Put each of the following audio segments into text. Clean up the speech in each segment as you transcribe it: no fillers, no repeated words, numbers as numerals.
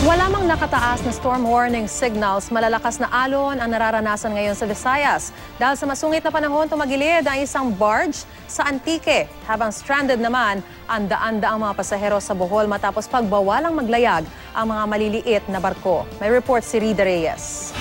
Wala mang nakataas na storm warning signals, malalakas na alon ang nararanasan ngayon sa Visayas. Dahil sa masungit na panahon, tumagilid ang isang barge sa Antique. Habang stranded naman ang daan-daang mga pasahero sa Bohol matapos pagbawalang maglayag ang mga maliliit na barko. May report si Rida Reyes.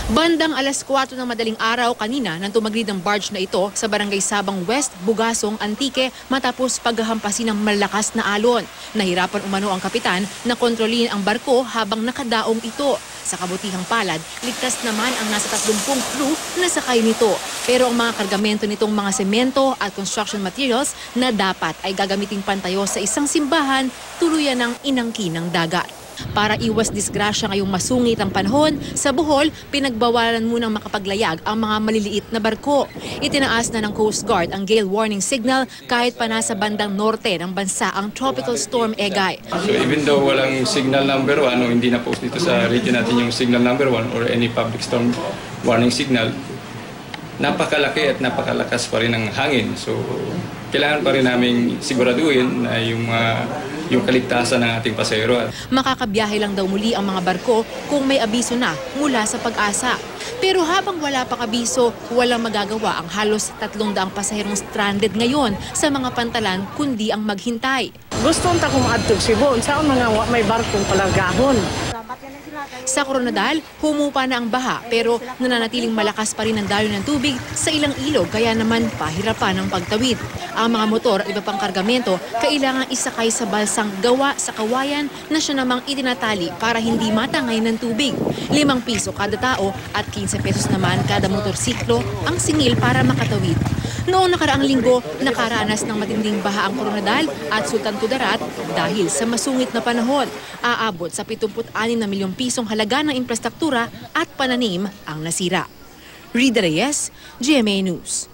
Bandang alas 4 ng madaling araw kanina nang tumagilid ang barge na ito sa Barangay Sabang West, Bugasong, Antique matapos paghahampasin ng malakas na alon. Nahirapan umano ang kapitan na kontrolin ang barko habang nakadaong ito. Sa kabutihang palad, ligtas naman ang nasa 30 crew na sakay nito. Pero ang mga kargamento nitong mga semento at construction materials na dapat ay gagamiting pantayo sa isang simbahan, tuluyan ng inangkin ng dagat. Para iwas disgrasya ngayong masungit ang panahon, sa Bohol, pinagbawalan munang makapaglayag ang mga maliliit na barko. Itinaas na ng Coast Guard ang gale warning signal kahit pa nasa bandang norte ng bansa ang Tropical Storm Egay. So even though walang signal number 1 o hindi na-post dito sa region natin yung signal number 1 or any public storm warning signal, napakalaki at napakalakas pa rin ang hangin. So kailangan pa rin namin siguraduhin na yung kaligtasan ng ating pasahero. Makakabiyahe lang daw muli ang mga barko kung may abiso na mula sa Pag-asa. Pero habang wala pang abiso, walang magagawa ang halos 300 pasaherong stranded ngayon sa mga pantalan kundi ang maghintay. Gusto nta kung maadtog Cebu, saan mga may barkong palargahon. Sa Coronadal, humupa na ang baha pero nananatiling malakas pa rin ang daloy ng tubig sa ilang ilog kaya naman pahirapan ang pagtawid. Ang mga motor at iba pang kargamento kailangang isakay sa balsang gawa sa kawayan na siya namang itinatali para hindi matangay ng tubig. 5 piso kada tao at 15 pesos naman kada motorsiklo ang singil para makatawid. Noong nakaraang linggo, nakaranas ng matinding baha ang Coronadal at Sultan Kudarat dahil sa masungit na panahon. Aabot sa 76 na milyong pisong halaga ng infrastruktura at pananim ang nasira. Rida Reyes, GMA News.